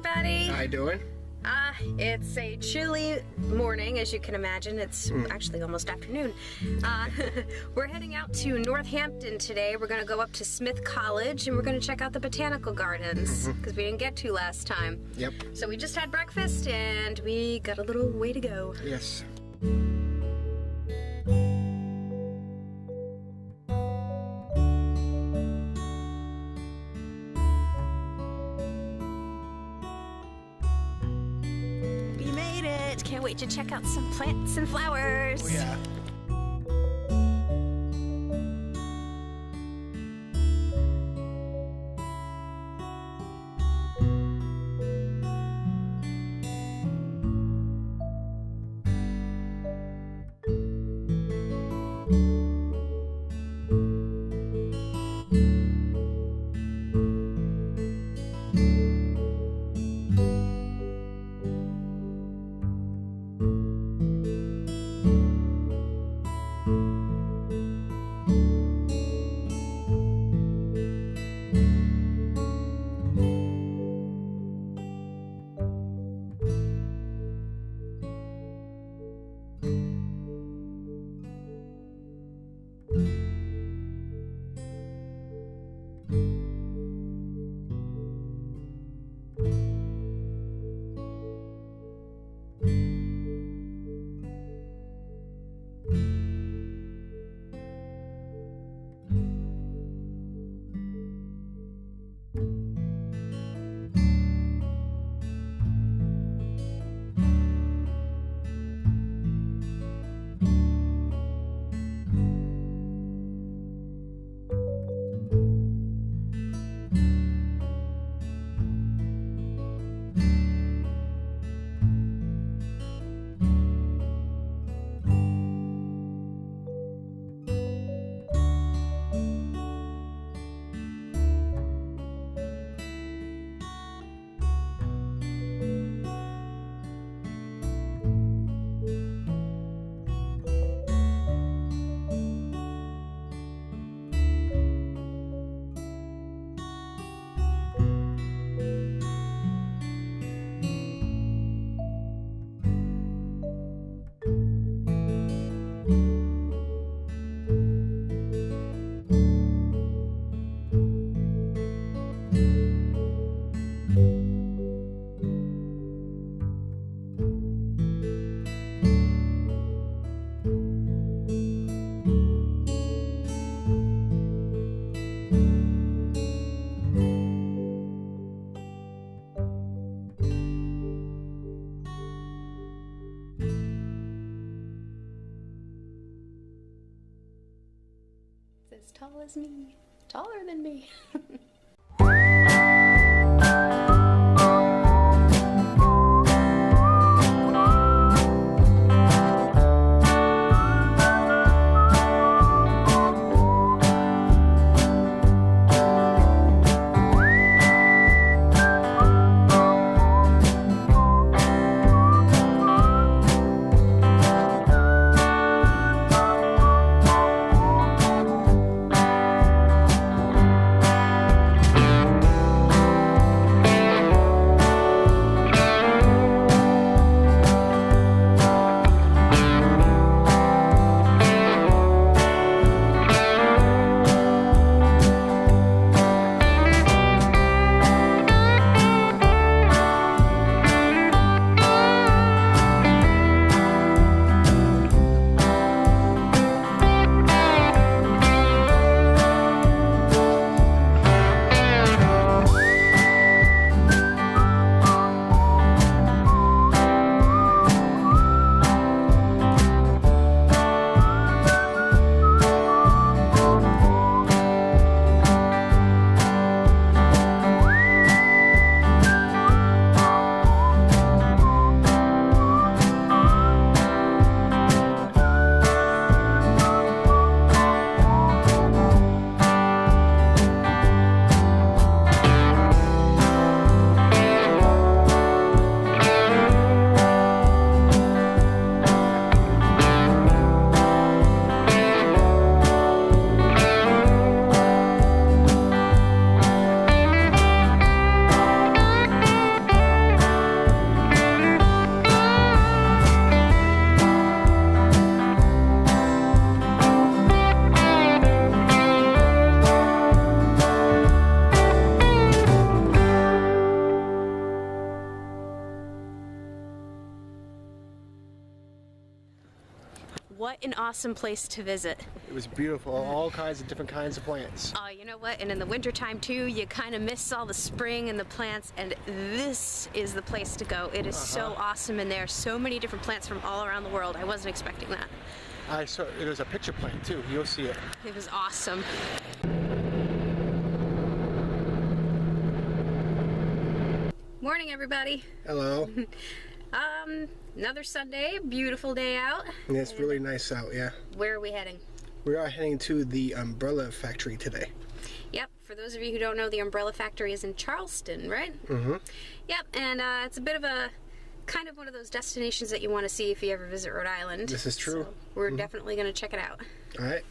everybody. How you doing? It's a chilly morning, as you can imagine. It's actually almost afternoon. We're heading out to Northampton today. We're going to go up to Smith College, and we're going to check out the Botanical Gardens, because we didn't get to last time. Yep. So we just had breakfast, and we got a little way to go. Yes. We made it. Can't wait to check out some plants and flowers. Oh, yeah. As tall as me. Taller than me. what an awesome place to visit. It was beautiful, all kinds of different kinds of plants. Oh, you know what? And in the wintertime too, you kind of miss all the spring and the plants, and this is the place to go. It is so awesome in there. So many different plants from all around the world. I wasn't expecting that. I saw there's a picture plant too. You'll see it. It was awesome. Morning, everybody. Hello. Another Sunday, beautiful day out. Yeah, it's really nice out, yeah. Where are we heading? We are heading to the umbrella factory today. Yep, for those of you who don't know, the umbrella factory is in Charleston, right? Mm-hmm. Yep, and it's a bit of a, kind of one of those destinations that you want to see if you ever visit Rhode Island. This is true. So we're definitely going to check it out. All right.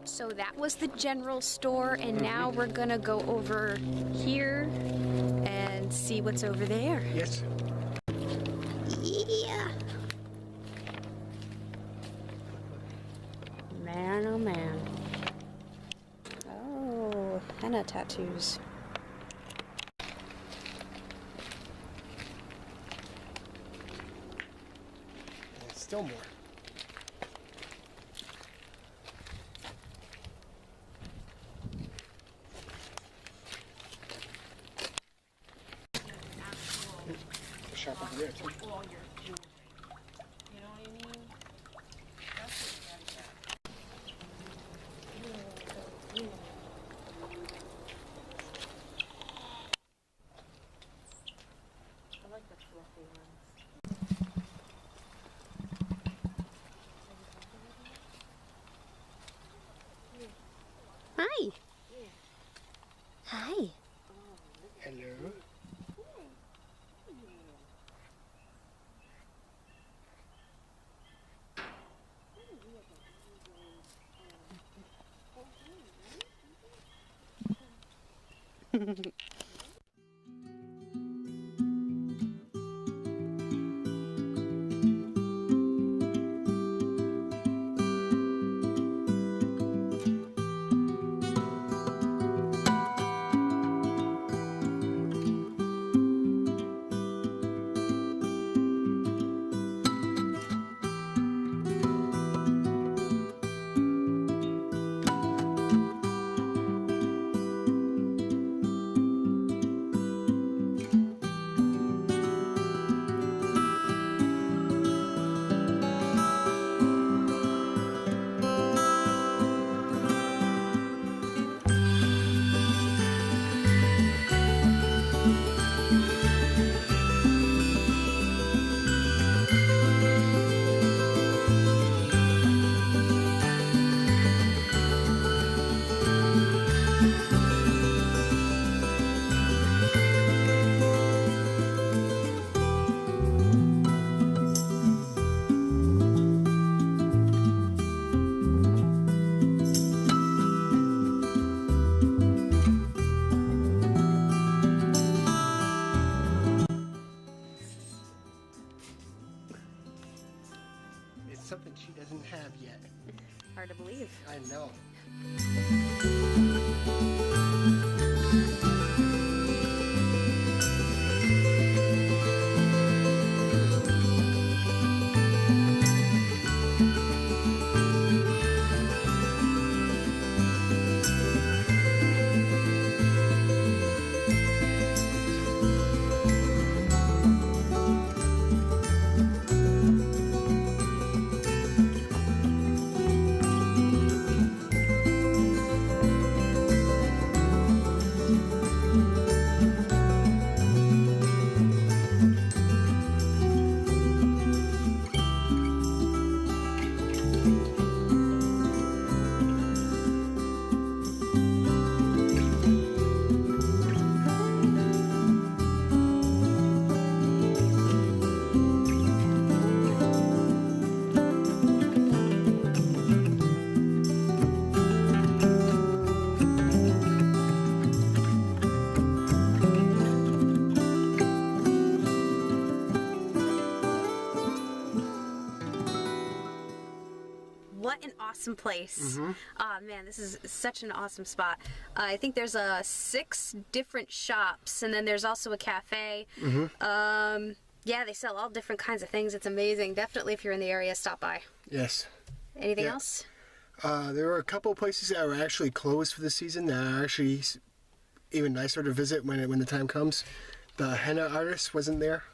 So that was the general store, and now we're gonna go over here and see what's over there. Yes. Yeah. Man, oh man. Oh, henna tattoos. And still more. Shop over there too. Hi. Hi. Hello. awesome place. Oh man, this is such an awesome spot. I think there's 6 different shops, and then there's also a cafe. Yeah, they sell all different kinds of things. It's amazing. Definitely, if you're in the area, stop by. Yes. Anything else? There were a couple of places that were actually closed for the season that are actually even nicer to visit when the time comes. The henna artist wasn't there.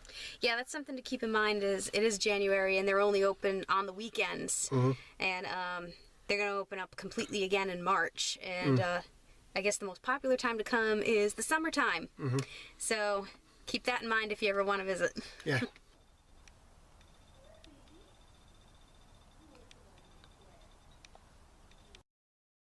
Yeah, that's something to keep in mind. Is it is January and they're only open on the weekends, and they're going to open up completely again in March. And I guess the most popular time to come is the summertime. So keep that in mind if you ever want to visit. Yeah.